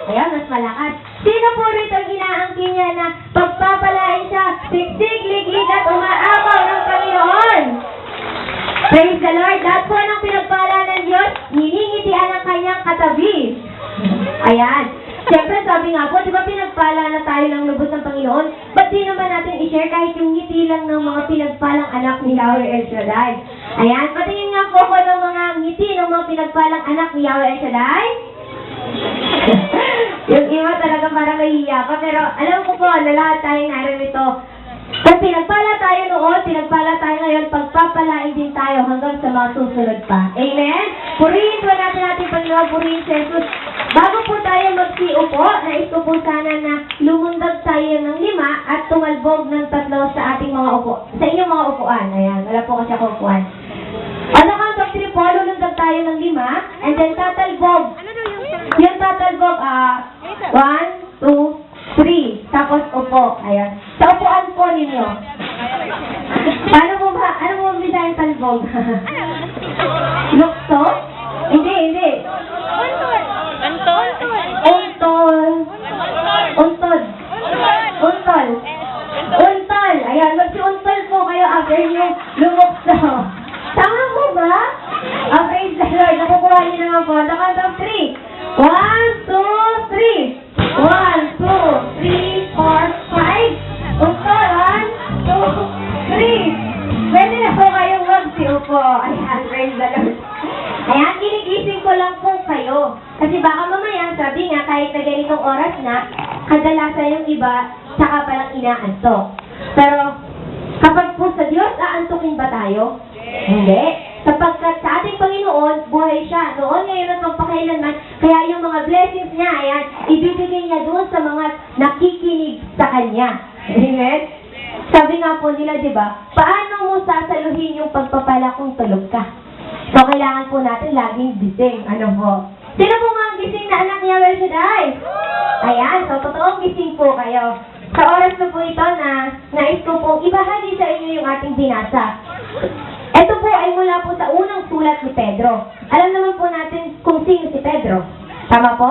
Ayan, mas malakas. Sino po rito ang inaangkin niya na pagpapalain siya, siksik, liglig at umaapaw ng Panginoon? Praise the Lord. Lahat po ng pinagpala ng Diyos, niningitian ang kanyang katabi. Ayan. Siyempre, sabi nga po, di ba pinagpala na tayo ng lubos ng Panginoon? Ba't di naman natin i-share kahit yung ngiti lang ng mga pinagpalang anak ni Yahweh El Shaddai? Ayan, patingin nga po ko ng mga ngiti ng mga pinagpalang anak ni Yahweh El Shaddai. Yung iba talaga parang nahihiya pa, pero alam ko po na lahat tayong narito. Kung pinagpala tayo noon, pinagpala tayo ngayon, pagpapalain din tayo hanggang sa mga susunod pa. Amen? Purihin po natin Panginoon, purihin si Jesus. Bago po tayo magsiupo, nais ko po sana na lumundag tayo ng 5 at tumalbog ng 3 sa ating mga sa inyong mga upuan. Ayan, wala po kasi ako upuan. On the count of 3 po, lumundag tayo ng 5 and then tatalbog. Yung tatalbog, 1, 2, 3. Tapos upo. Ayan. Sa upuan po ninyo. Ano mo bisa yung talbog? Lukso? Hindi. Untol. Ayan, magsi-untol po kayo after nyo lumukso. Tama po ba? Praise the Lord. Nakukuha niyo naman po. The count of 3. 1, 2, 3. 1, 2, 3, 4, 5. Untol. 1, 2, 3. Pwede na po kayong magsiupo. Ayan, praise the Lord. Ayan, ginigising ko lang po kayo. Kasi baka mamaya, sabi nga, kahit na ganitong oras na, kadalasan yung iba, saka palang inaantok. Pero, kapag po sa Diyos, aantukin ba tayo? Hindi. Sapagkat sa ating Panginoon, buhay siya. Noon, ngayon at magpakailanman, kaya yung mga blessings niya, ayan, ibibigay niya doon sa mga nakikinig sa Kanya. Amen? Sabi nga po nila, di ba, paano mo sasaluhin yung pagpapala kung tulog ka? So, kailangan po natin laging gising. Ano po? Sino po mga gising na anak ni Yahweh El Shaddai? Ayan, so totoong gising po kayo. Sa oras na po ito na nais ko pong ibahagi sa inyo yung ating binasa. Ito po ay mula po sa unang sulat ni Pedro. Alam naman po natin kung sino si Pedro. Tama po?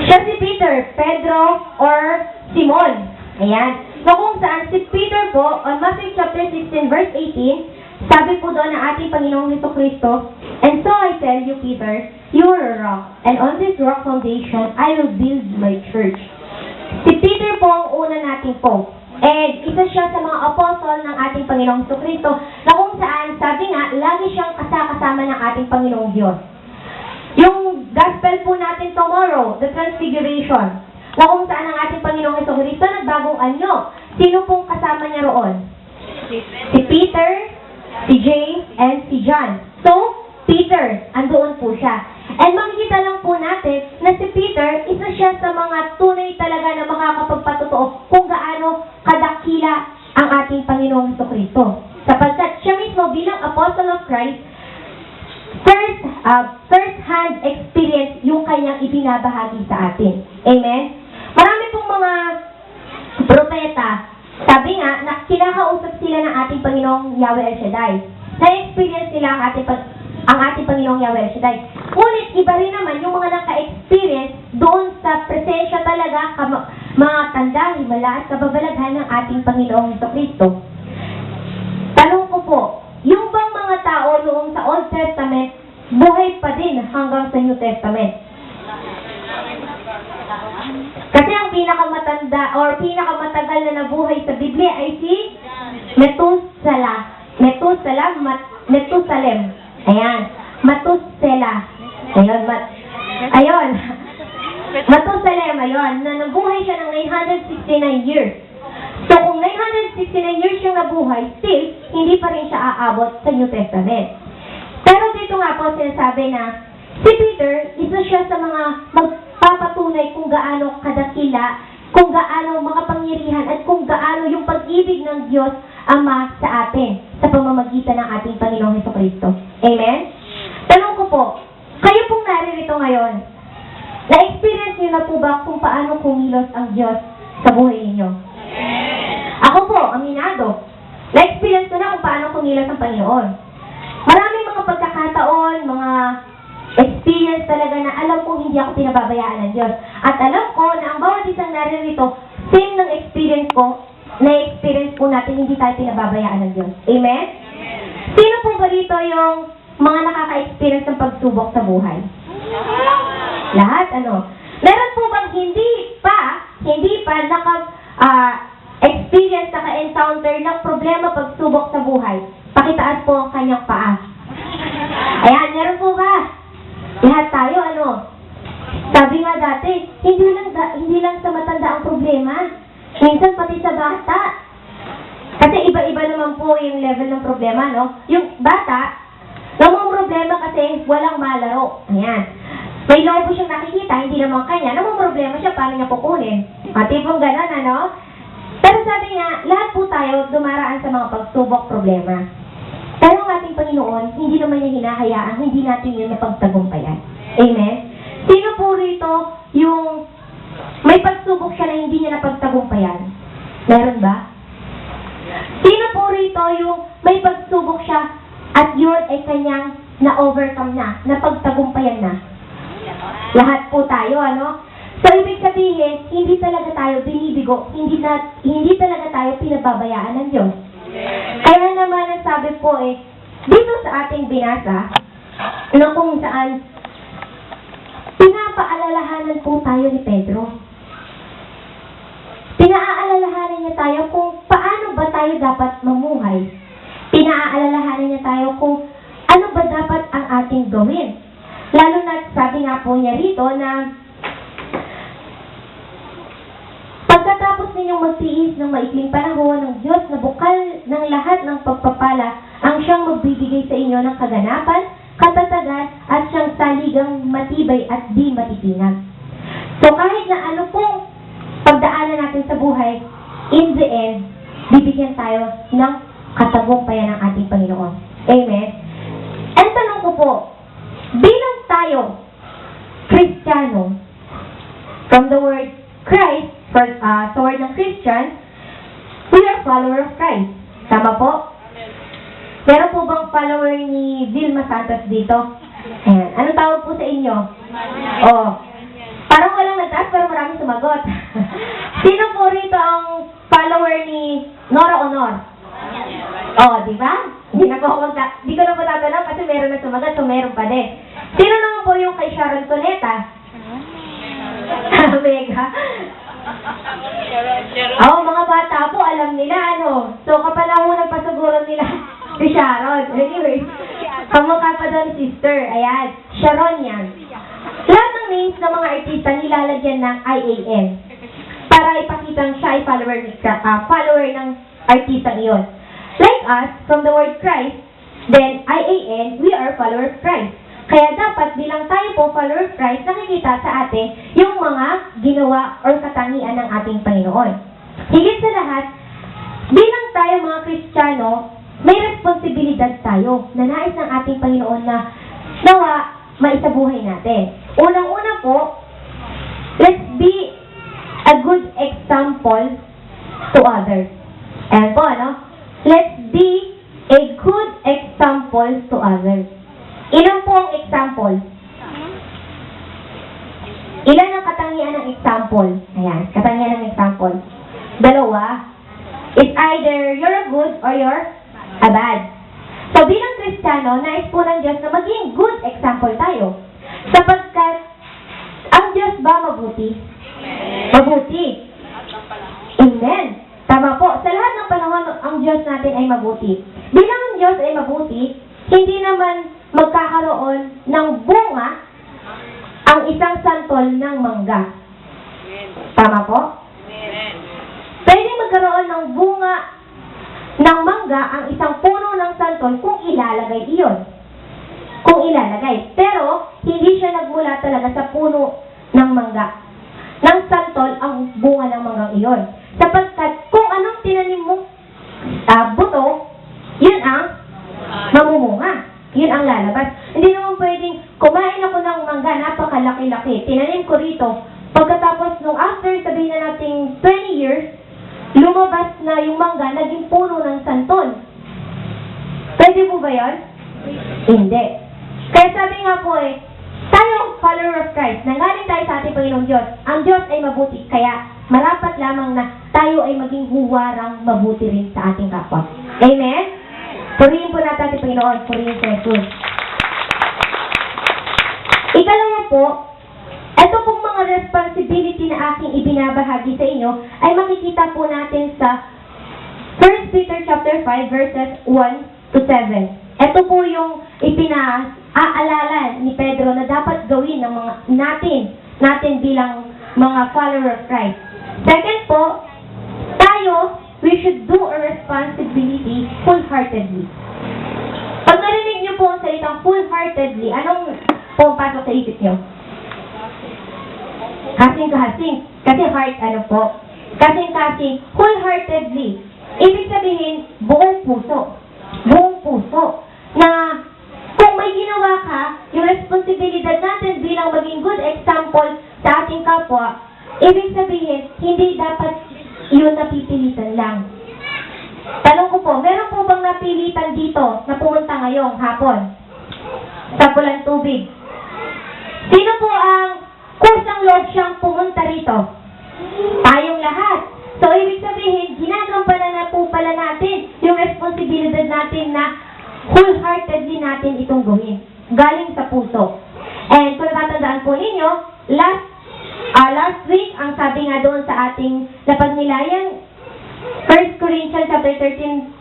Siya si Peter, Pedro, or Simon. Ayan. So kung saan si Peter po, on Matthew chapter 16 verse 18, sabi po doon ng ating Panginoong Jesucristo, "And so I tell you, Peter, you are a rock, and on this rock foundation, I will build my church." Si Peter po ang una nating po. And isa siya sa mga apostol ng ating Panginoong Jesucristo, na kung saan, sabi nga, lagi siyang kasama ng ating Panginoong Diyos. Yung gospel po natin tomorrow, the Transfiguration, na kung saan ang ating Panginoong Jesucristo nagbagong anyo. Sino pong kasama niya roon? Si Peter, si James, and si John. So, Peter, andoon po siya. And makikita lang po natin na si Peter, isa siya sa mga tunay talaga na makakapagpatotoo kung gaano kadakila ang ating Panginoong Jesucristo. Sapagkat siya mismo bilang Apostle of Christ, first-hand experience yung kanyang ibinabahagi sa atin. Amen? Marami pong mga propeta, sabi nga, na kinakausap sila ng ating Panginoong Yahweh El Shaddai. Na-experience nila ang ating Panginoong Yahweh El Shaddai. Ngunit iba rin naman yung mga naka-experience doon sa presensya talaga, mga tanda, himala at kababalaghan ng ating Panginoong Jesucristo. Tanong ko po, yung bang mga tao noong sa Old Testament, buhay pa din hanggang sa New Testament? Kasi ang pinakamatanda or pinakamatagal na nabuhay sa Biblia ay si Methuselah. Ayan. Methuselah. Ayun. Methuselah, ayun. Na nabuhay siya ng 969 years. So, kung 969 years yung nabuhay, still, hindi pa rin siya aabot sa New Testament. Pero dito nga po sinasabi na si Peter, isa siya sa mga magpapatunay kung gaano kadakila, kung gaano makapangyarihan, at kung gaano yung pag-ibig ng Diyos Ama sa atin sa pamamagitan ng ating Panginoong Jesucristo. Amen? Tanong ko po, kayo pong naririto ngayon, na-experience niyo na po ba kung paano kumilos ang Diyos sa buhay ninyo? Ako po, aminado. Na-experience ko na kung paano kumilos ang Panginoon. Maraming mga pagkakataon, mga experience talaga na alam ko hindi ako pinababayaan ng Diyos. At alam ko na ang bawat isang naririto, same ng experience ko, na-experience po natin, hindi tayo pinababayaan ng Diyos. Amen? Sino po ba dito yung mga nakaka-experience ng pagsubok sa buhay? Lahat, ano? Meron po bang hindi pa naka-experience, naka-encounter ng problema pagsubok sa buhay? Pakitaas po ang kanyang paa. Ayan, meron po ba? Lahat tayo, ano? Sabi nga dati, hindi lang sa matanda ang problema. Minsan pati sa bata. Kasi iba-iba naman po yung level ng problema, no? Yung bata, namang problema kasi walang malaro. Ayan. May lobo siyang nakikita, hindi naman kanya. Namang problema siya, paano niya kukunin? Pati pong gano'n, ano? Pero sabi niya, lahat po tayo dumaraan sa mga pagsubok problema. Pero ang ating Panginoon, hindi naman niya hinahayaan, hindi natin yun napagtagumpayan. Amen? Sino po rito yung may pagsubok siya na hindi niya napagtagumpayan? Meron ba? Sino po rito yung may pagsubok siya at yun ay kanyang na-overcome na, napagtagumpayan na? Lahat po tayo, ano? So, ibig sabihin, hindi talaga tayo binibigo, hindi talaga tayo pinababayaan ng Diyos. Kaya naman ang sabi po dito sa ating binasa, na kung saan pinapaalalahanan po tayo ni Pedro. Pinaalalahanan niya tayo kung paano ba tayo dapat mamuhay. Pinaalalahanan niya tayo kung ano ba dapat ang ating gawin. Lalo na sabi nga po niya rito na pagkatapos ninyong magtiis ng maikling panahon ng Diyos na bukal ng lahat ng pagpapala ang siyang magbibigay sa inyo ng kaganapan, katatagan at siyang saligang matibay at di matitinag. So kahit na ano pong pagdaanan natin sa buhay, in the end, bibigyan tayo ng katagumpayan ng ating Panginoon. Amen? Ang tanong ko po, bilang tayo, Kristiyano, from the word Christ, sa word ng Christian, we are follower of Christ. Tama po? Meron po bang follower ni Vilma Santos dito? Ayan. Anong tawag po sa inyo? Parang walang nagtaas pero maraming sumagot. Sino po rito ang follower ni Nora Honor? Di ba? Di ko na po tatanong kasi meron na sumagot, so meron pa din. Sino naman po yung kay Sharon Cuneta? Mega. Mga bata po, alam nila, ano. So, kapanahonan pa siguro nila si Sharon. Anyway, kamukha pa doon sister. Ayan, Sharon yan. Lahat ng names ng mga artista nilalagyan ng IAN para ipakitang siya ay follower ng artista iyon. Like us, from the word Christ, then IAN, we are followers of Christ. Kaya dapat bilang tayo po followers of Christ, nakikita sa atin yung mga ginawa or katangian ng ating Panginoon. Higit sa lahat, bilang tayo mga Kristiyano, may responsibilidad tayo na nais ng ating Panginoon na nawa maisabuhay natin. Unang-una po, let's be a good example to others. Ayan po, ano? Let's be a good example to others. Ilan po ang example? Ilan ang katangian ng example? Ayan, katangian ng example. Dalawa. It's either you're a good or you're a bad. So bilang Kristiyano, nais po ng Diyos na maging good example tayo. Sapagkat, ang Diyos ba mabuti? Mabuti. Amen. Tama po. Sa lahat ng panahon, ang Diyos natin ay mabuti. Bilang ang Diyos ay mabuti, hindi naman magkakaroon ng bunga ang isang santol ng mangga. Tama po? Pwede magkaroon ng bunga ng mangga ang isang puno ng santol kung ilalagay iyon. Kung ilalagay. Pero, hindi siya nagmula talaga sa puno ng mangga. Ng santol ang bunga ng manggang iyon. Sapagkat kung anong tinanim mo buto, yun ang mamumunga. Yun ang lalabas. Hindi naman pwedeng kumain ako ng mangga, napakalaki-laki. Tinanim ko rito. Pagkatapos nung after, sabihin na natin 20 years, lumabas na yung mangga, naging puno ng santol. Pwede po ba yun? Hindi. Kaya sabi nga po tayo follower of Christ, nanggaling Panginoong Diyos. Ang Diyos ay mabuti, kaya marapat lamang na tayo ay maging huwarang mabuti rin sa ating kapwa. Amen? Purihin po natin ating Panginoon, purihin si Jesus. Ikalawa po, ito pong mga responsibility na aking ibinabahagi sa inyo ay makikita po natin sa 1 Peter chapter 5 verses 1 to 7. Ito po yung ipinaalala ni Pedro na dapat gawin ng mga natin bilang mga follower of Christ. Second po, we should do our responsibility full-heartedly. Pag narinig niyo po ang salitang full-heartedly, anong pumapasok sa isip niyo? Kasing-kasing. Kasi heart, ano po? Kasing-kasing, wholeheartedly. Ibig sabihin, buong puso. Buong puso. Na kung may ginawa ka, yung responsibilidad natin bilang maging good example sa ating kapwa, ibig sabihin, hindi dapat yun napipilitan lang. Tanong ko po, meron po bang napilitan dito na pumunta ngayong hapon? Sa Pulang Tubig. Sino po ang kusang loob siyang pumunta rito? Tayong lahat. So, ibig sabihin, ginagampanan na po pala natin yung responsibilidad natin na wholeheartedly natin itong gawin. Galing sa puso. And kung natatandaan po ninyo, last week, ang sabi nga doon sa ating napagnilayan, 1 Corinthians chapter 13.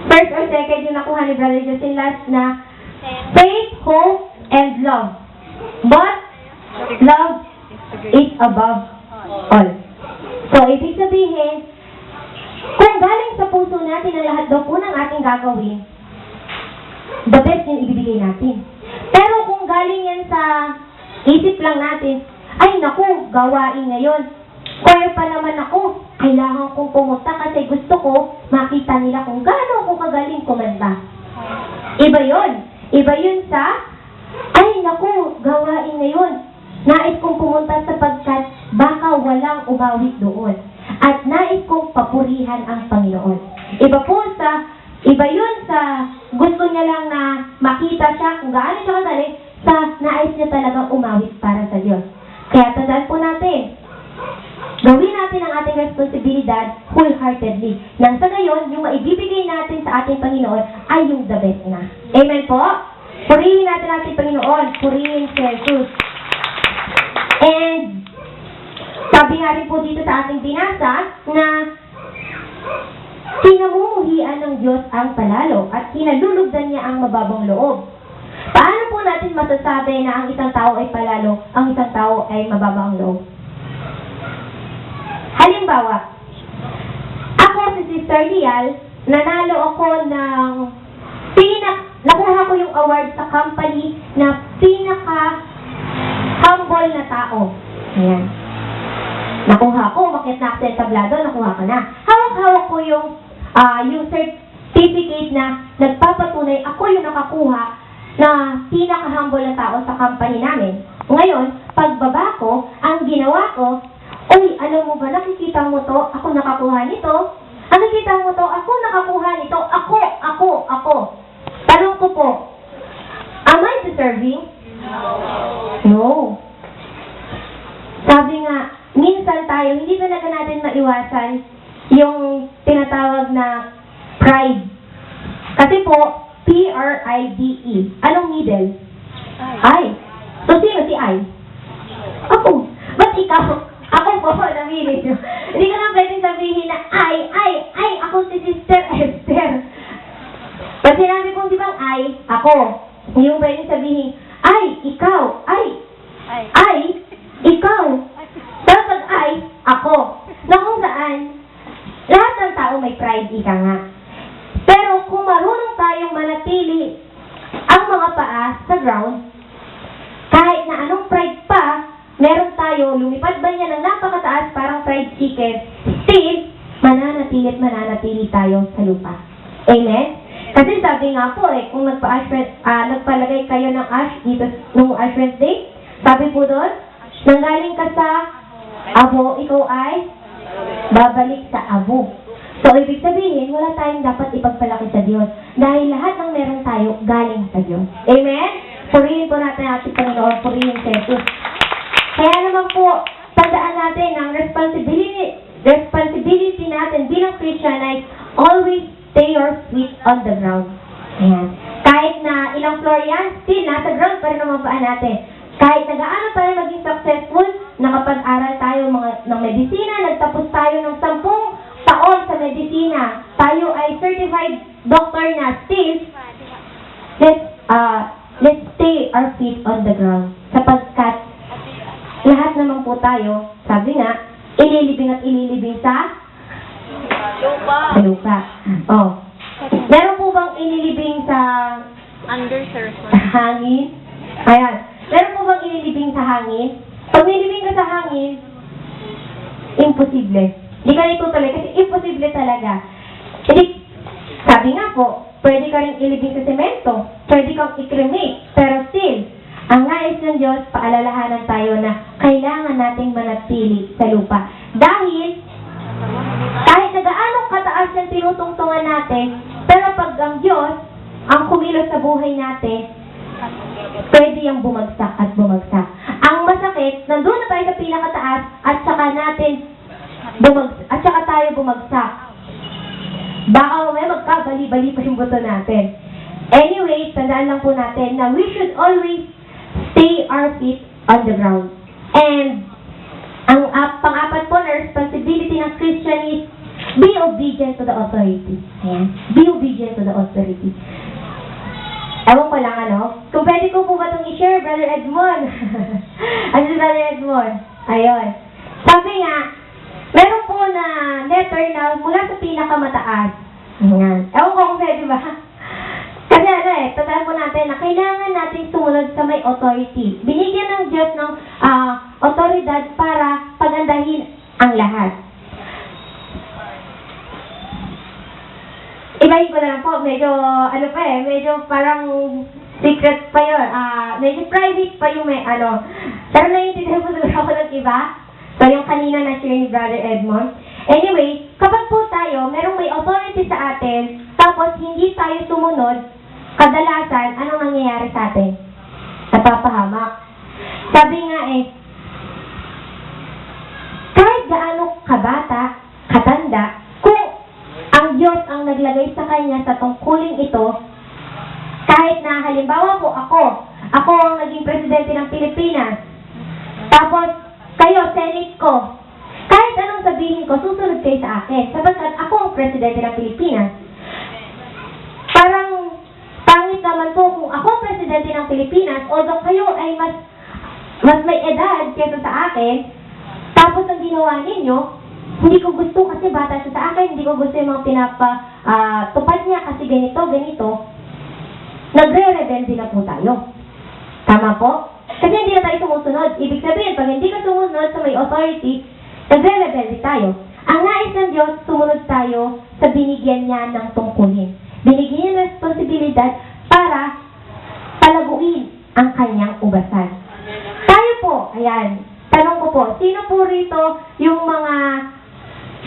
First or second yung nakuha ni Brother Justin last na faith, hope, and love. But love is above all. So, ibig sabihin, kung galing sa puso natin ang lahat daw po ng ating gagawin, the best yung ibibigay natin. Pero kung galing yan sa isip lang natin, ay naku, gawain ngayon. Kaya pa naman ako, kailangan kong pumunta kasi gusto ko makita nila kung gaano ako kagaling kumanta. Iba yun. Iba yun sa, ay naku, gawain ngayon. Nais kong pumunta sapagkat baka walang umawit doon. At nais kong papurihan ang Panginoon. Iba yun sa gusto niya lang na makita siya kung gaano siya kagaling sa nais niya talagang umawit para sa Diyos. Kaya tandaan po natin, gawin natin ang ating responsibilidad wholeheartedly. Nang sa gayon, yung maibibigay natin sa ating Panginoon ay yung the best na. Amen po? Purihin natin ating Panginoon. Purihin si Jesus. And, sabi nga rin po dito sa ating binasa na kinamumuhian ng Diyos ang palalo at kinalulugdan niya ang mababang loob. Paano po natin masasabi na ang isang tao ay palalo, ang isang tao ay mababang loob? Halimbawa, ako si Sister Lial, nanalo ako ng nakuha ko yung award sa company na pinaka-humble na tao. Ayan. Nakuha ko, makit na ako sa tablado, nakuha ka na. Hawak-hawak ko yung certificate na nagpapatunay ako yung nakakuha na pinaka-humble na tao sa company namin. Ngayon, pagbaba ko, ang ginawa ko, uy, alam mo ba, nakikita mo to, ako nakakuha nito. Nakikita mo to, ako nakakuha nito, ako. Tanong ko po, am I deserving? No. Sabi nga, minsan tayo, hindi talaga natin maiwasan yung tinatawag na pride. Kasi po, P-R-I-D-E. Anong middle? I. So, sino si I? Ako. Ba't ikaw? Ako po, namili nyo. Hindi ko na pwedeng sabihin na I, ako si Sister Esther. Pag sinabi kong di bang I, ako. Hindi mo pwedeng sabihin, ikaw, ikaw. Pero pag ako. Na kung saan, lahat ng tao may pride, ika nga. Pero kung marunong tayong manatili ang mga paa sa ground, kahit na anong pride pa, meron tayo, lumipad ba niya ng napakataas parang fried chicken, still, mananatili tayo sa lupa. Amen? Kasi sabi nga po kung nagpalagay kayo ng ash dito nung Ash Wednesday, sabi po doon, nanggaling ka sa abo, ikaw ay babalik sa abo. So, ibig sabihin, wala tayong dapat ipagpalaki sa Diyos. Dahil lahat ng meron tayo, galing sa Diyos. Amen? Purihin po natin ating Panginoon, purihin si Jesus. Kaya naman po, tandaan natin ang responsibility natin bilang Christian ay always stay your feet on the ground. Ayan. Kahit na ilang floor yan, still nasa ground pa rin ang mga paa natin. Kahit na gaano tayo maging successful, nakapag-aral tayo ng medisina, nagtapos tayo ng 10 taon sa medisina, tayo ay certified doctor na, still, let's stay our feet on the ground. Sapagkat lahat naman po tayo, sabi nga, ililibing sa lupa. Oh. Meron po bang ililibing sa hangin? Ayan. Meron po bang ililibing sa hangin? Pag nilibing ka sa hangin, imposible. Hindi ka itutuloy kasi imposible talaga. Hindi, sabi nga po, pwede ka rin ilibing sa semento, pwede kang i-cremate, pero still, ang nais ng Diyos, paalalahanan tayo na kailangan nating manatili sa lupa. Dahil, kahit na gaano kataas yung tinutungtungan natin, pero pag ang Diyos, ang kumilos sa buhay natin, pwede yung bumagsak at bumagsak. Ang masakit, nandun na tayo sa pinakataas, at saka tayo bumagsak. Baka may magkabali-bali pa yung buto natin. Anyway, tandaan lang po natin na we should always stay our feet on the ground. And, ang pang-apat po na responsibility ng Christian is be obedient to the authority. Ayan. Be obedient to the authority. Ewan ko lang kung pwede ko po ba itong i-share, Brother Edmond? Ano si Brother Edmond? Ayun. Sabi nga, meron po na letter na mula sa pinakamataas. Ayan. Ewan ko kung pwede ba? Kasi tandaan po natin na kailangan natin sumunod sa may authority. Binigyan ng Diyos ng otoridad para pagandahin ang lahat. Ibahin ko na lang po, medyo medyo parang secret pa yun. Medyo private pa yung pero naiintindihan po siguro ako ng iba. So, yung kanina na share ni Brother Edmond. Anyway, kapag po tayo, merong may authority sa atin, tapos hindi tayo sumunod, kadalasan, anong nangyayari sa atin? Napapahamak. Sabi nga kahit gaano kabata, katanda, kung ang Diyos ang naglagay sa kanya sa tungkuling ito, kahit na halimbawa po ako ang naging presidente ng Pilipinas, tapos kayo, Senate ko, kahit anong sabihin ko, susunod kayo sa akin, sapagkat ako ang presidente ng Pilipinas. Parang pangit naman po kung ako presidente ng Pilipinas, although kayo ay mas may edad kaysa sa akin, tapos ang ginawa ninyo, hindi ko gusto kasi bata siya sa akin, hindi ko gusto yung mga tupad niya kasi ganito, nagre-rebelde na po tayo. Tama po? Kasi hindi na tayo sumusunod. Ibig sabihin, pag hindi ka sumunod sa may authority, nagre-rebelde tayo. Ang nais ng Diyos, sumunod tayo sa binigyan niya ng tungkulin. Binigyan niya ng responsibilidad para palaguin ang kanyang ubasan. Tayo po, ayan, tanong ko po, sino po rito yung mga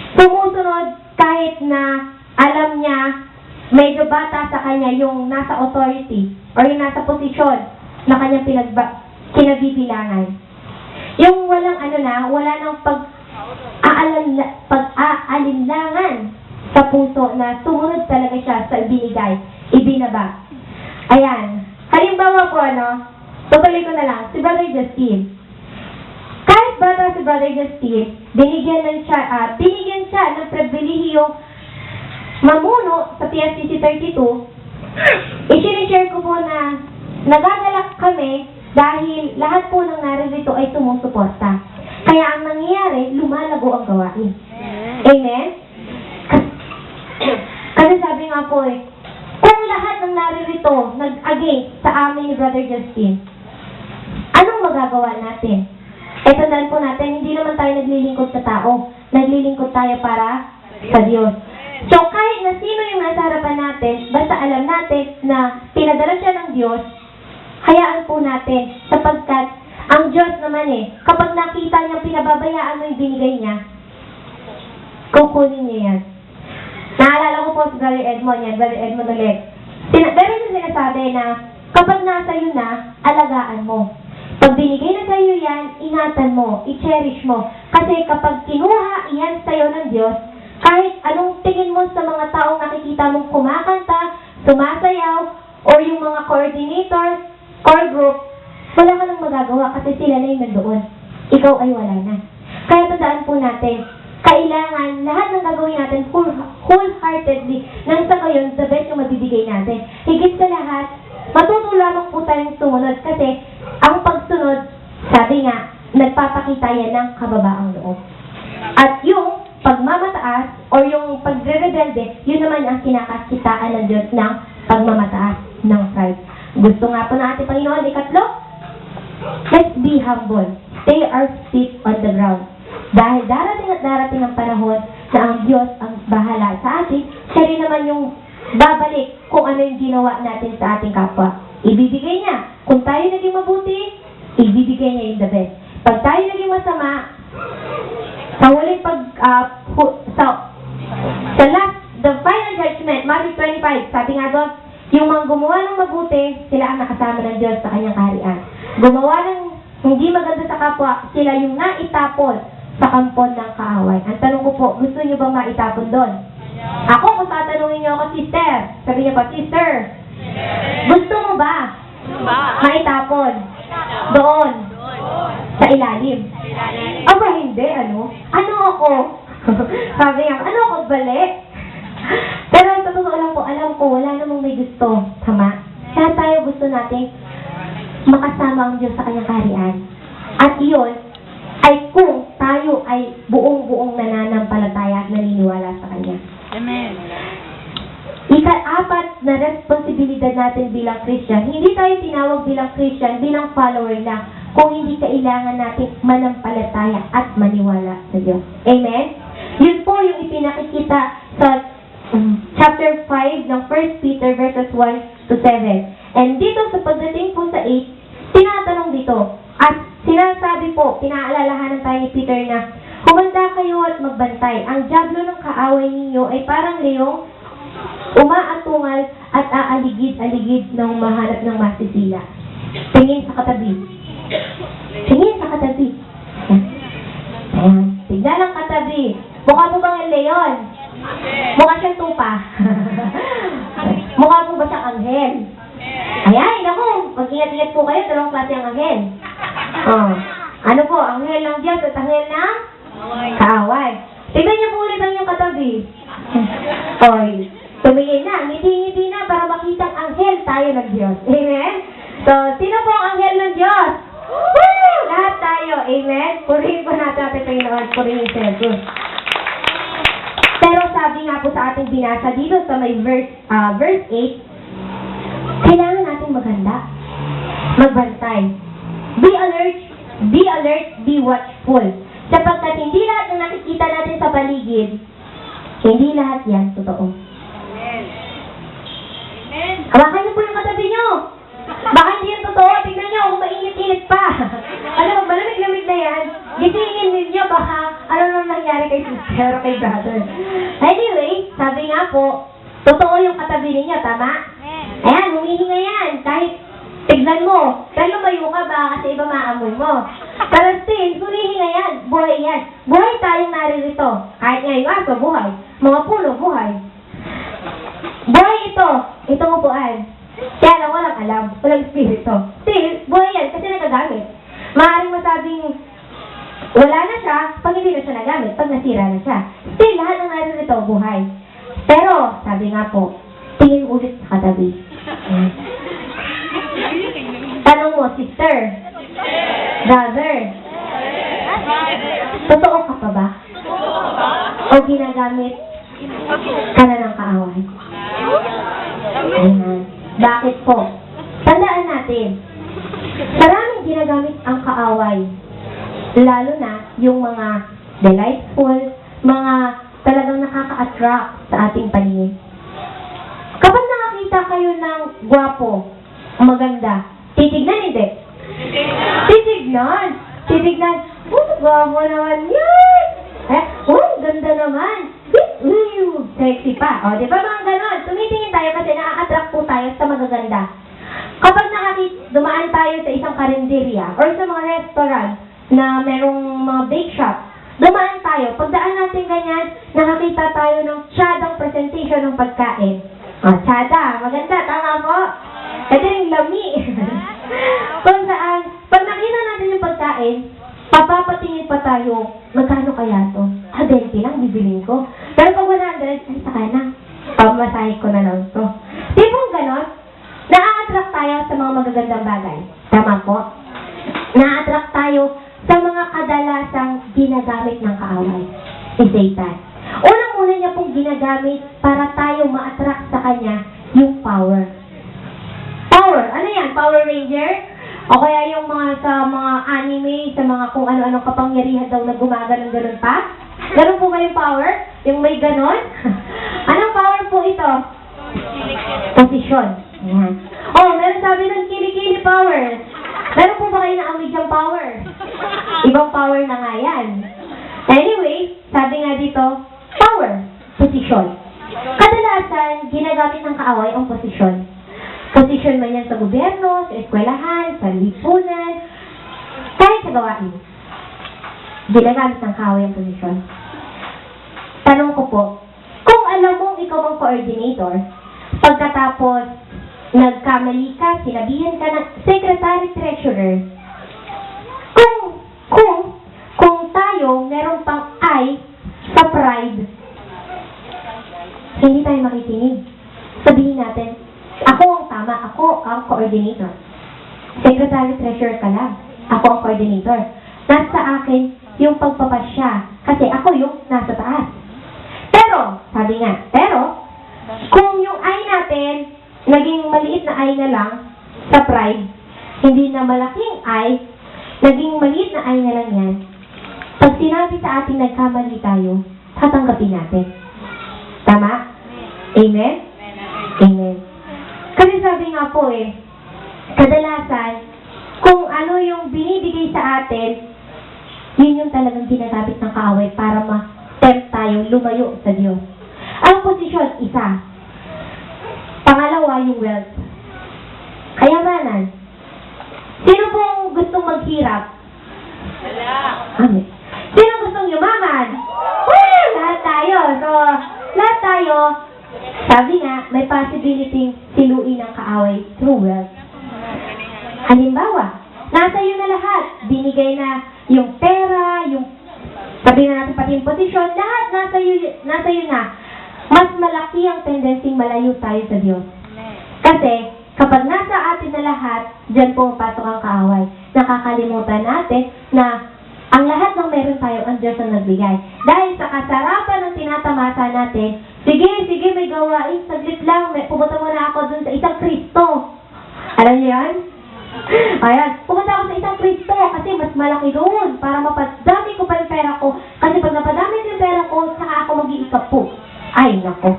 sumusunod kahit na alam niya medyo bata sa kanya yung nasa authority or yung nasa posisyon na kanyang kinabibilangan. Yung walang wala nang pag-aalinlangan sa puso na sumunod talaga siya sa ibinaba. Ayan. Halimbawa po tutuloy ko na lang, si Brother Justin. Kahit bata si Brother Justin, binigyan siya ng pribilehiyo mamuno sa PSCC 32. I-share ko po na nagagalak kami dahil lahat po ng naririto ay sumusuporta. Kaya ang nangyayari, lumalago ang gawain. Amen? Kasi sabi nga po kung lahat ng naririto nag-against sa amin ni Brother Justin, anong magagawa natin? Tandaan po natin, hindi naman tayo naglilingkod sa tao. Naglilingkod tayo para sa Diyos. So, kahit na sino yung nasa harapan natin, basta alam natin na pinadala siya ng Diyos, hayaan po natin, sapagkat ang Diyos naman kapag nakita niya pinababayaan mo yung binigay niya, kukunin niya yan. Naalala ko po si Brother Edmond ulit. Pero yung sinasabi na, kapag nasa iyo na, alagaan mo. Pag binigay na sa'yo yan, ingatan mo, i-cherish mo. Kasi kapag kinuha yan sa'yo ng Diyos, kahit anong tingin mo sa mga taong nakikita mong kumakanta, sumasayaw, o yung mga coordinator, core group, wala ka nang magagawa kasi sila na yung nandoon. Ikaw ay wala na. Kaya tandaan po natin, kailangan lahat ng gagawin natin wholeheartedly nang sa ngayon, the best yung mabibigay natin. Higit sa lahat, matuto lamang po tayong sumunod kasi ang pagsunod, sabi nga, nagpapakita yan ng kababaang loob. At yung pagmamataas or yung pagre-rebelde, yun naman ang kinakakitaan ng Diyos ng pagmamataas ng pride. Gusto nga po ng ating Panginoon, ikatlo, let's be humble. Stay our feet on the ground. Dahil darating at darating ang panahon na ang Diyos ang bahala sa atin, siya rin naman yung babalik kung ano yung ginawa natin sa ating kapwa. Ibibigay niya. Kung tayo naging mabuti, ibibigay niya yung the best. Pag tayo naging masama, sa huling the final judgment, Matthew 25, sabi nga doon, yung mga gumawa ng mabuti, sila ang nakasama ng Diyos sa kanyang kaharian. Gumawa ng hindi maganda sa kapwa, sila yung naitapon sa kampon ng kaaway. Ang tanong ko po, gusto niyo bang maitapon doon? Ako, kung tatanungin niyo ako, sister, sabi niyo pa, sister, gusto mo ba maitapon doon sa ilalim? Aba, hindi, ano? Ano ako? Sabi niya, ano ako, balik? Pero sa totoo lang po, alam ko, wala namang may gusto. Tama? Kaya tayo gusto natin makasama ang Diyos sa kanyang kaharian. At iyon ay kung tayo ay buong-buong nananampalataya at naniniwala sa Kanya. Amen. Ika-apat na responsibilidad natin bilang Christian, hindi tayo tinawag bilang Christian, bilang follower lang, kung hindi kailangan natin manampalataya at maniwala sa Diyos. Amen? Yun po yung ipinakikita sa chapter 5 ng 1 Peter verses 1 to 7. And dito sa pagdating po sa 8, tinatanong dito, at sinasabi po, pinaalalahanan tayo ni Peter na, humanda kayo at magbantay. Ang dyablo ng kaaway ninyo ay parang leong umaatungal at aaligid-aligid ng mahanap ng masisila. Tingin sa katabi. Tingin sa katabi. Ayan. Tignan ang katabi. Mukha po bang ang leon? Mukha siyang tupa. Mukha po ba siyang anghel? Ayan, naku, mag-ingat-ingat po kayo, dalawang klase ang anghel. Oh. Ano po, anghel ng Diyos at anghel ng kaaway. Tignan niyo po ulit ang iyong katabi. Oy, tumingin na, ngiti-ngiti na para makitang anghel tayo ng Diyos. Amen? So, sino po ang anghel ng Diyos? Woo! Lahat tayo. Amen? Purihin po natin ating Panginoon. Purihin si Jesus. Pero sabi nga po sa ating binasa dito sa may verse 8, kailangan natin maghanda. Magbantay. Be alert, be watchful. Sapagkat hindi lahat ng nakikita natin sa paligid, hindi lahat yan totoo. Amen. Amen. Hawakan niyo po yung katabi niyo. Baka hindi yan totoo. Tignan niyo kung mainit-init pa. Ano, pag malamig-lamig na yan, gisingin ninyo baka ano nang nangyari kay sister o kay brother. Anyway, sabi nga po, totoo yung katabi ninyo, tama? Ayan, humihinga yan. Kahit tignan mo, pero lumayo ka ba kasi iba maamoy mo. Pero still, humihinga yan. Buhay yan. Buhay tayong naririto. Kahit ngayon aso, buhay. Mga puno, buhay. Buhay ito. Itong upuan. Kaya lang walang alam. Walang spirito. Still, buhay yan kasi nagagamit. Maaaring masabing wala na siya pag hindi na siya nagamit, pag nasira na siya. Still, lahat ng naririto, buhay. Pero, sabi nga po, tingin ulit sa katabi. Tanong mo, sister, brother, totoo ka pa ba? O ginagamit ka na ng kaaway? Ayan. Bakit po? Tandaan natin, maraming ginagamit ang kaaway. Lalo na yung mga delightful, mga talagang nakaka-attract sa ating paningin. Kapag nakakita kayo ng gwapo, maganda, titignan hindi? Titignan! Titignan, gwapo naman yan! Ganda naman! Sexy pa. O, di ba mga ganon? Tumitingin tayo kasi nakaka-attract po tayo sa magaganda. Kapag dumaan tayo sa isang karinderya or sa mga restaurant na merong mga bake shop, dumaan tayo, pagdaan natin ganyan, nakakita tayo ng tsadang presentation ng pagkain. Tsada, maganda, tama po? Ito yung lami. Kung saan, pag nakita natin yung pagkain, papapatingin pa tayo, magkano kaya to? 20 lang, bibilin ko. Pero pag 100, ay saka na. Pamasahe ko na lang to. Di ba ganon? Na-attract tayo sa mga magagandang bagay. Tama po? Na-attract tayo sa mga kadalasang ginagamit ng kaaway. Si Satan. Unang-una niya pong ginagamit para tayo ma-attract sa kanya yung power. Power. Ano yan? Power Ranger? O kaya yung mga sa mga anime, sa mga kung ano-ano kapangyarihan daw na gumaganon-ganon pa? Ganon po ba yung power? Yung may ganon? Anong power po ito? Posisyon. Ayan. Oh, meron sabi ng kilikili power. Meron po ba kayo na-amig yung power? Ibang power na nga yan. Anyway, sabi nga dito, power, posisyon. Kadalasan, ginagamit ng kaaway ang posisyon. Posisyon man yan sa gobyerno, sa eskwelahan, sa lipunan, kahit sa gawain. Ginagamit ng kaaway ang posisyon. Tanong ko po, kung alam mong ikaw ang coordinator, pagkatapos nagkamali ka, sinabihan ka ng secretary-treasurer, kung tayo meron pang I sa pride, hindi tayo makikinig. Sabihin natin, ako ang tama, ako ang coordinator. Secretary-treasurer ka lang, ako ang coordinator. Nasa akin yung pagpapasya, kasi ako yung nasa taas. Pero, sabi nga, kung yung I natin, naging maliit na I na lang sa pride, hindi na malaking I, naging maliit na I na lang yan, pag sinabi sa ating nagkamali tayo, tatanggapin natin. Tama? Amen? Amen. Kasi sabi nga po kadalasan, kung ano yung binibigay sa atin, yun yung talagang ginagamit ng kaaway para ma-tempt tayo lumayo sa Diyos. Ang posisyon, isa. Pangalawa, yung wealth. Kayamanan. Sino pong gustong maghirap? Wala. Amen. Sino gustong yumaman? Lahat tayo. So, lahat tayo, sabi nga, may possibility siluin ng kaaway through wealth. Halimbawa, nasa iyo na lahat. Binigay na yung pera, yung sabi na natin pati yung posisyon, lahat nasa iyo na. Mas malaki ang tendency malayo tayo sa Diyos. Kasi, kapag nasa atin na lahat, dyan pumapasok ang kaaway. Nakakalimutan natin na ang lahat ng meron tayo, ang Diyos ang nagbigay. Dahil sa kasarapan ng tinatamasa natin, sige, may gawain, saglit lang, pumunta muna ako dun sa isang Kristo. Alam niyo yan? Ayan, pumunta ako sa isang Kristo kasi mas malaki doon para mapadami ko pa yung pera ko. Kasi pag napadami ko yung pera ko, saka ako mag-iikapu. Ay, nako.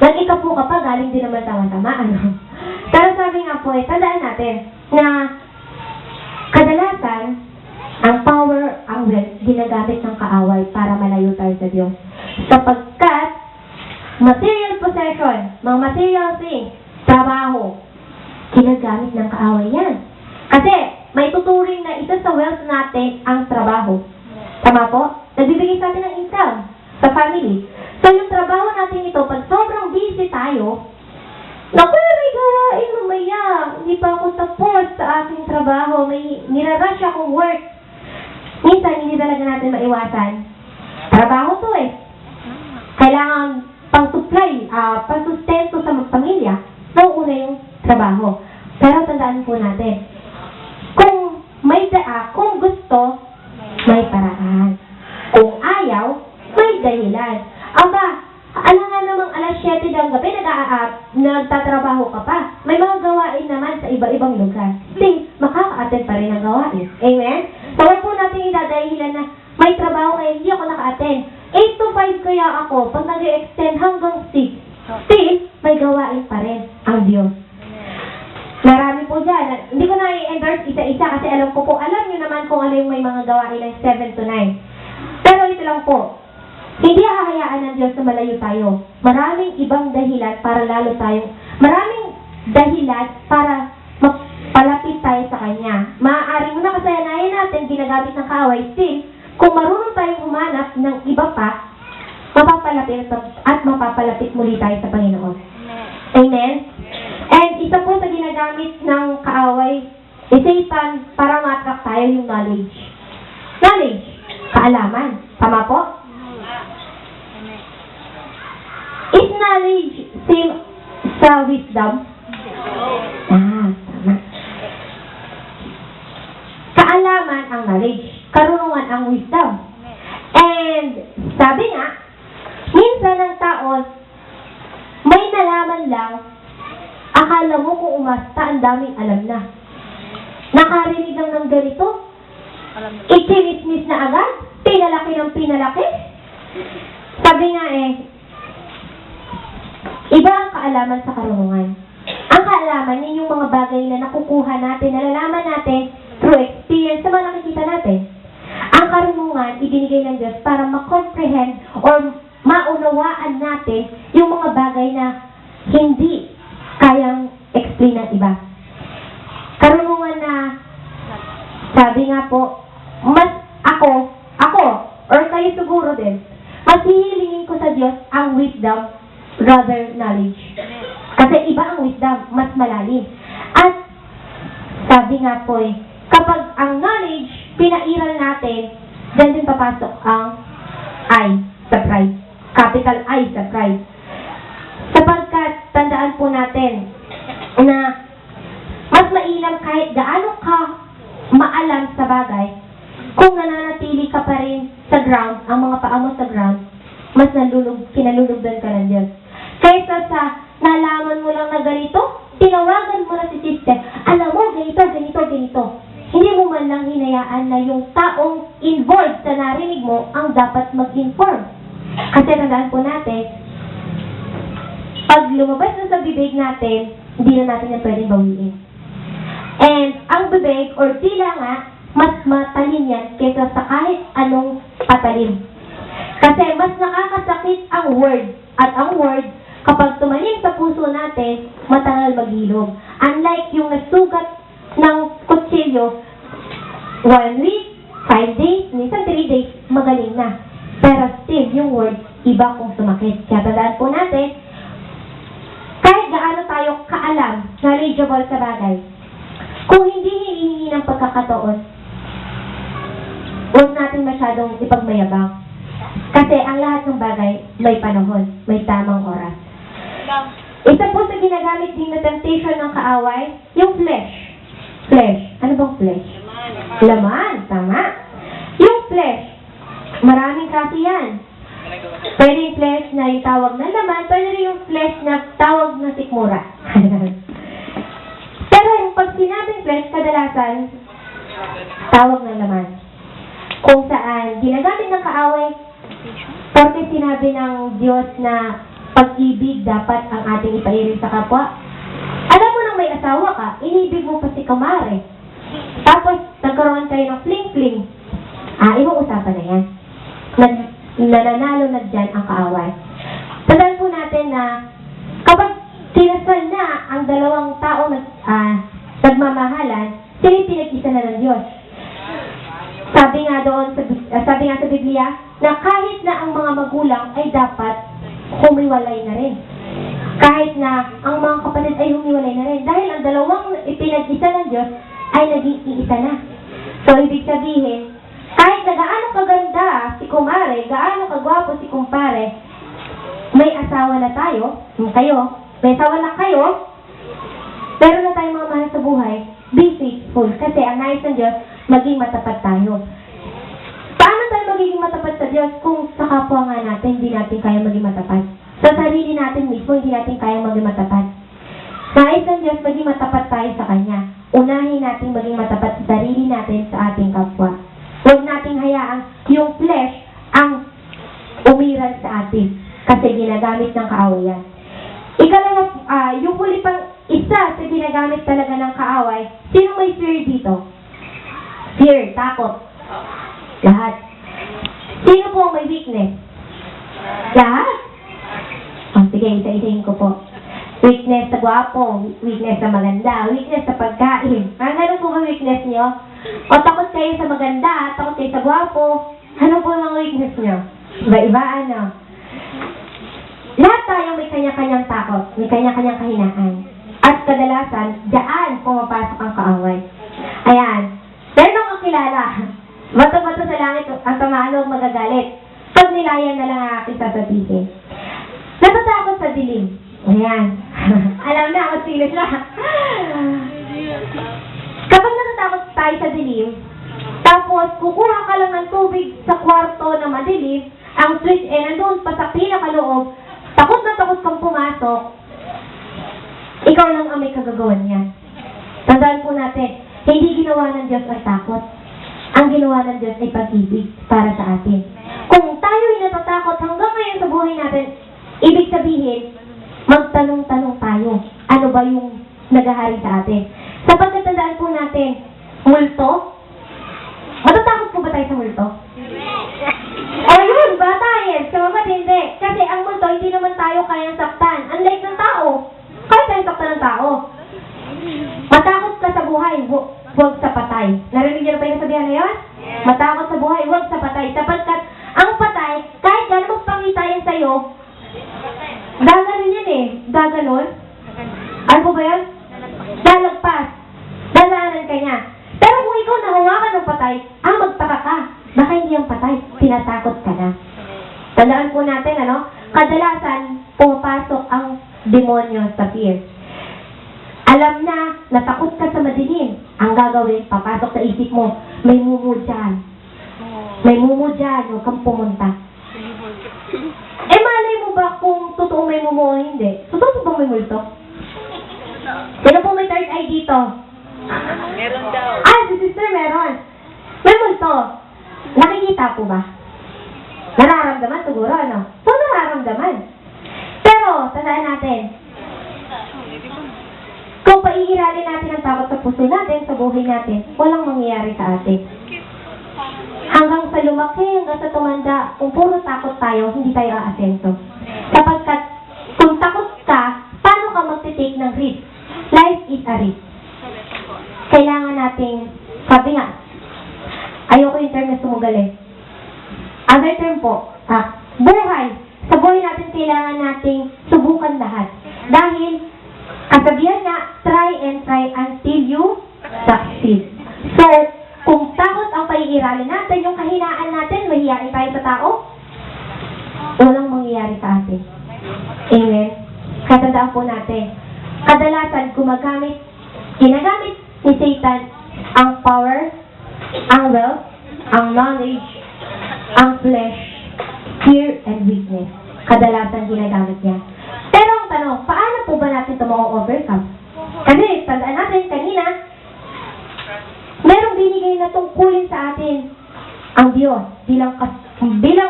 Nag-ikapu ka pa, galing din naman tama-tama, ano? Pero sabi nga po, tandaan natin na kadalasan, ang power, ang wealth, ginagamit ng kaaway para malayo tayo sa Diyos. Sapagkat, material possession, mga material things, trabaho, ginagamit ng kaaway yan. Kasi, may tuturing na isa sa wealth natin ang trabaho. Tama po? Nagbibigay sa atin ng income sa family. So, yung trabaho natin ito, pag sobrang busy tayo, naku, may gawain mamaya. Hindi pa ako tapos sa aking trabaho. May nirarush akong work. Minsan, hindi talaga natin maiwasan. Trabaho to Kailangan pang-supply, pang-sustento sa pamilya. Nauuna yung trabaho. Pero tandaan po natin, kung gusto, may paraan. Kung ayaw, may dahilan. Aba, ano nga namang alas 7 ng gabi, nagtatrabaho ka pa. May mga gawain naman sa iba-ibang lugar. Kasi, makaka-attend pa rin ang gawain. Amen? So, wag po natin idadahilan na may trabaho kaya hindi ako naka-attend. 8 to 5 kaya ako, pag nag-extend hanggang 6, still, may gawain pa rin ang Diyos. Marami po dyan. Hindi ko na i-endorse isa-isa kasi alam nyo naman kung ano yung may mga gawain ng 7 to 9. Pero ito lang po, hindi hahayaan ng Diyos na malayo tayo. Maraming ibang dahilan para lalo tayong, maraming dahilan para palapit tayo sa Kanya. Maaari mo na kasayanayan natin ginagamit ng kaaway. Still, kung marunong tayong humanap ng iba pa, mapapalapit at mapapalapit muli tayo sa Panginoon. Amen? And isa po sa ginagamit ng kaaway, Satan, para ma-attract tayo yung knowledge. Knowledge, kaalaman. Tama po? Is knowledge same sa wisdom? Tama. Kaalaman ang knowledge. Karunungan ang wisdom. And, sabi nga, minsan ang tao, may nalaman lang, akala mo kung umasta, ang daming alam na. Nakarinig lang ng ganito, ikinismis na agad, pinalaki ng pinalaki. Sabi nga iba ang kaalaman sa karunungan. Ang kaalaman, yun yung mga bagay na nakukuha natin, nalalaman natin through experience sa mga nakikita natin. Ang karunungan, ibinigay ng Diyos para ma-comprehend or maunawaan natin yung mga bagay na hindi kayang explain ng iba. Karunungan na, sabi nga po, mas ako, or kayo siguro din, mas hihilingin ko sa Diyos ang wisdom rather knowledge. Kasi iba ang wisdom, mas malalim. At sabi nga po kapag ang knowledge, pinairal natin, dyan din papasok ang I sa pride. Capital I sa pride. Sapagkat, tandaan po natin na mas mainam kahit gaano ka maalam sa bagay, kung nananatili ka pa rin sa ground, ang mga paa mo sa ground, mas kinalulugdan ka ng Diyos. Kaysa sa nalaman mo lang na ganito, tinawagan mo na si sister, alam mo, ganito. Hindi mo man lang hinayaan na yung taong involved sa narinig mo ang dapat mag-inform. Kasi tandaan po natin, pag lumabas na sa bibig natin, hindi na natin na pwedeng bawiin. And ang bibig or tila nga, mas matalin yan kaysa sa kahit anong patalim. Kasi mas nakakasakit ang word. At ang word, kapag tumalim sa puso natin, matagal maghilom. Unlike yung nasugat ng kutsilyo, 1 week, 5 days, minsan 3 days, magaling na. Pero still, yung word, iba kung sumakit. Kaya tandaan po natin, kahit gaano tayo kaalam, knowledgeable sa bagay, kung hindi hinihingi ng pagkakataon, huwag natin masyadong ipagmayabang. Kasi ang lahat ng bagay, may panahon, may tamang oras. Isa po sa ginagamit din na temptation ng kaaway, yung flesh. Flesh. Ano bang flesh? Laman. Tama. Yung flesh, maraming kasi yan. Pwede yung flesh na yung tawag na laman, pwede rin yung flesh na tawag na sikmura. Pero yung pag sinabing flesh, kadalasan, tawag ng laman. Kung saan, ginagamit ng kaaway, porque sinabi ng Diyos na pag-ibig dapat ang ating ipairin sa kapwa. Alam mo nang may asawa ka, inibig mo pa si kamare. Tapos, nagkaroon kayo ng fling-fling. Ibang usapan na yan. Nananalo na dyan ang kaaway. Tandaan po natin na kapag tinasal na ang dalawang tao nagmamahalan, sila pinag-isa na ng Diyos. Sabi nga sa Biblia, na kahit na ang mga magulang ay dapat humiwalay na rin. Kahit na ang mga kapatid ay humiwalay na rin. Dahil ang dalawang ipinag-isa ng Diyos ay naging iisa na. So, ibig sabihin, kahit na gaano kaganda si kumare, gaano kagwapo si kumpare, may asawa na tayo, may asawa na kayo, pero na tayong mga mahal sa buhay, be faithful. Kasi ang nais ng Diyos, maging matapat tayo. Paano tayo magiging matapat sa Diyos kung sa kapwa nga natin, hindi natin kaya maging matapat? Sa sarili natin mismo, hindi natin kaya maging matapat. Nais ng Diyos, maging matapat tayo sa Kanya. Unahin natin maging matapat sa sarili natin sa ating kapwa. Huwag nating hayaan yung flesh ang umiral sa atin. Kasi ginagamit ng kaaway yan. Ikalawa, yung huli pang isa sa ginagamit talaga ng kaaway, sino may fear dito? Fear, takot. Lahat. Sino po ang may weakness? Lahat? Sige, isa-isahin ko po. Weakness sa gwapo, weakness sa maganda, weakness sa pagkain. Ano po ba weakness nyo? O takot kayo sa maganda, takot kayo sa gwapo. Ano po ang weakness nyo? Iba-iba ano? Lahat tayo may kanya-kanyang takot, may kanya-kanyang kahinaan. At kadalasan, diyan pumapasok ang kaaway. Ayan. Meron akong kilala. Bato-bato sa langit ang tamaan huwag magagalit. Pag nilayan na lang ang aking sasabihin. Natatakot sa dilim. Ayan. Alam na kung sino siya. Kapag natatakot tayo sa dilim, tapos kukuha ka lang ng tubig sa kwarto na madilim, ang switch nandun pa sa pinakaloob, takot na takot kang pumasok, ikaw lang ang may kagagawan niya. Tandaan po natin, hindi ginawa ng Diyos ang takot. Ang ginawa ng Diyos ay pag-ibig para sa atin. Kung tayo ay natatakot hanggang ngayon sa buhay natin, ibig sabihin, magtanong-tanong tayo, ano ba yung naghahari sa atin? Sapagkat tandaan po natin, multo? Matatakot po ba tayo sa multo? Ayun, bata yan. Samabat hindi. Kasi ang multo, hindi naman tayo kayang saktan. Unlike ng tao. Kaya tayong saktan ng tao. Matakot ka sa buhay, huwag sa patay. Narinig niyo na ba yung sabihan na yun? Matakot sa buhay, huwag sa patay. Sapagkat ang patay, kahit gano'n magpangita yan sa'yo, gaganon yan eh. Gaganon. Ano po ba yan? Lalagpas. Dadaanan ka niya. Pero kung ikaw nahawakan ng patay, magtaka ka. Baka hindi yung patay. Tinatakot ka na. Tandaan po natin, ano? Kadalasan, pumapasok ang demonyo sa fear. Alam na, natakot ka sa madilim. Ang gagawin, papasok sa isip mo, may mumu dyan. May mumu dyan, huwag kang pumunta. Malay mo ba kung totoo may mumu o hindi? Totoo ba may multo? Sino po may third eye dito? Meron daw. Si sister meron. May multo. Nakikita po ba? Nararamdaman siguro, ano? So, nararamdaman. Pero, tandaan natin, kung paiiralin natin ang takot sa puso natin, sa buhay natin, walang mangyayari sa atin. Hanggang sa lumaki, hanggang sa tumanda, kung puro takot tayo, hindi tayo aasenso. Sapagkat, kung takot ka, paano ka magtitake ng risk? Life is a risk. Kailangan nating, sabi nga, ayoko yung term na sumugal eh. Other term po, buhay. Sa buhay natin, kailangan nating subukan lahat. Dahil, kasabihan nga, try and try until you succeed. So, kung takot ang paiiralin natin, yung kahinaan natin, mahihain tayo sa tao, walang mangyayari sa atin. Amen? Katandaan po natin, kadalasan ginagamit ni Satan ang power, ang wealth, ang knowledge, ang flesh, fear, and weakness. Kadalasan ginagamit niya. Pero ang tanong, paano po ba natin ito ma-overcome? Kasi, tandaan natin kanina, merong binigay na tungkulin sa atin ang Diyos bilang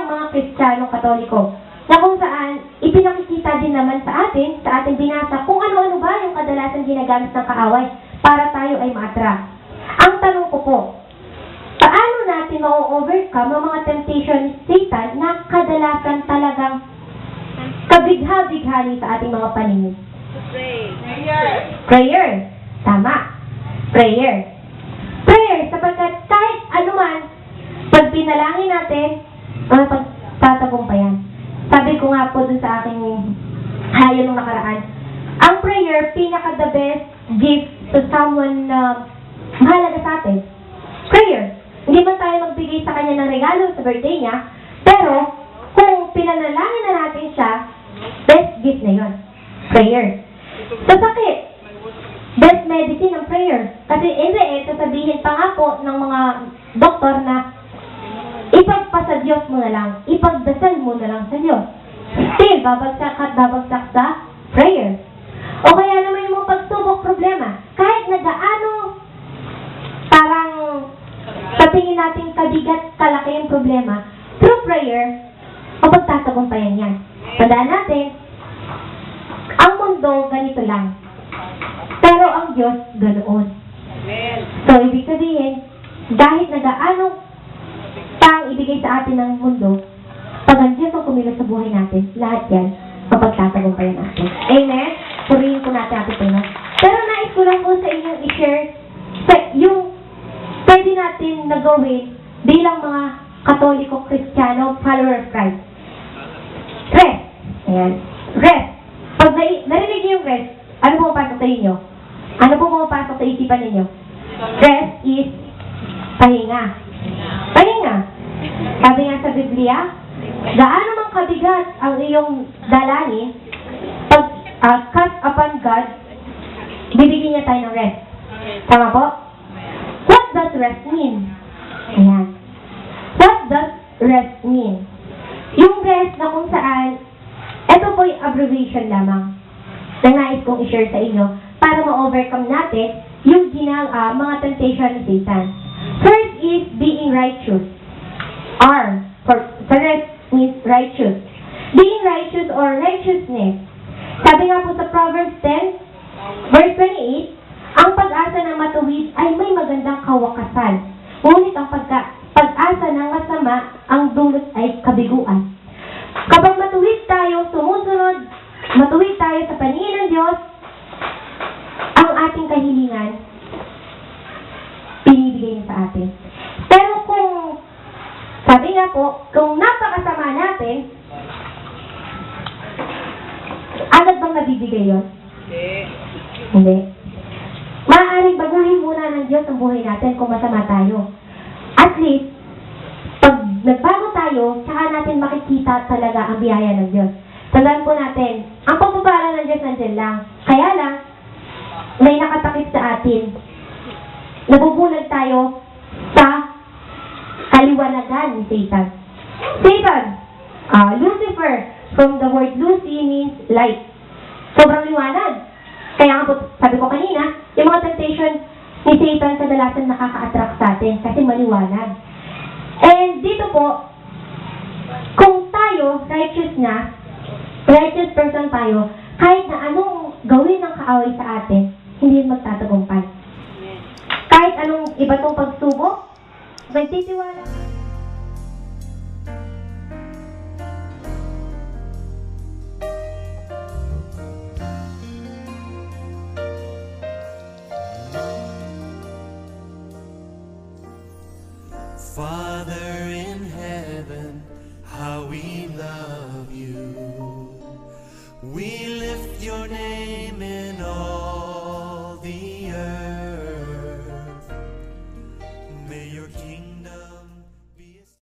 mga Kristiyano Katoliko, na kung saan ipinakikita din naman sa ating binasa, kung ano-ano ba yung kadalasan ginagamit ng kaaway para tayo ay ma-attract. Ang tanong ko po, paano natin ma-overcome ang mga temptation ni Satan na kadalasan talagang kabigha-bighani sa ating mga paningin? Prayer. Tama. Prayer, sapagkat kahit anuman, pag pinalangin natin, pagtatagumpayan. Sabi ko nga po dun sa aking hayo nung nakaraan, ang prayer, pinaka-the best gift to someone na mahalaga sa atin. Prayer. Hindi man tayo magbigay sa kanya ng regalo sa birthday niya, pero kung pinanalangin na natin siya, best gift na yun. Prayer. Sa sakit, best medicine ang prayer. Kasi sasabihin pa nga po ng mga doktor na ipagpasa Diyos mo na lang, ipagdasal mo na lang sa Diyos. Still, babagsak at babagsak sa prayer. O kaya naman yung mga pagsubok problema, kahit na gaano parang sa tingin natin kabigat, kalaki yung problema, through prayer, mapagtatagumpayan yan. Tandaan natin, ang mundo ganito lang. Pero ang Diyos ganoon. So, ibig sabihin, kahit na gaano pang ibigay sa atin ng mundo, pag ang Diyos ang kumilos sa buhay natin, lahat yan, mapagtatagumpayan natin. Amen? purihin po natin ang Pilipino. Pero nais ko lang po sa inyong i-share yung pwede natin na gawin bilang mga Katoliko, Kristiyano, follower of Christ. Rest. Ayan. Rest. Pag narinig niyo yung rest, ano po pumapasok sa inyo? Ano po pumapasok sa isipan ninyo? Rest is pahinga. Pahinga. Sabi nga sa Biblia, gaano mang kabigat ang iyong dalangin, pag cast upon God, bibigyan niya tayo ng rest. Tama po? What does rest mean? Ayan. What does rest mean? Yung rest na kung saan, ito po yung abbreviation lamang na nais kong i-share sa inyo para ma-overcome natin yung mga temptation ni Satan. First is being righteous. R, sa rest means righteous. Being righteous or righteousness. Sabi nga po sa Proverbs 10, verse 28, ang pag-asa ng matuwid ay may magandang kawakasan. Ngunit ang pag-asa ng masama, ang dulot ay kabiguan. Kapag matuwid tayo, sumusunod, matuwid tayo sa paningin ng Diyos, ang ating kahilingan, pinibigay niya sa atin. Pero kung, sabi nga po, kung napakasama natin, agad bang nabibigay yun? Hindi. Maaaring baguhin muna ng Diyos ang buhay natin kung masama tayo. At least, pag nagbago tayo, saka natin makikita talaga ang biyaya ng Diyos. Tandaan po natin, ang pagpapala ng Diyos nandiyan lang. Kaya lang, may nakatakip sa atin. Nabubulag tayo sa kaliwanagan ni Satan. Satan, Lucifer, from the word Lucy means light. Sobrang liwanag. Kaya nga po, sabi ko kanina, yung mga temptation ni Satan kadalasan nakaka-attract sa atin kasi maliwanag. And dito po, kung tayo, righteous person tayo, kahit na anong gawin ng kaaway sa atin, hindi magtatagumpay. Kahit anong iba tong pagsubok, magtitiwala. Father in heaven, how we love you. We lift your name.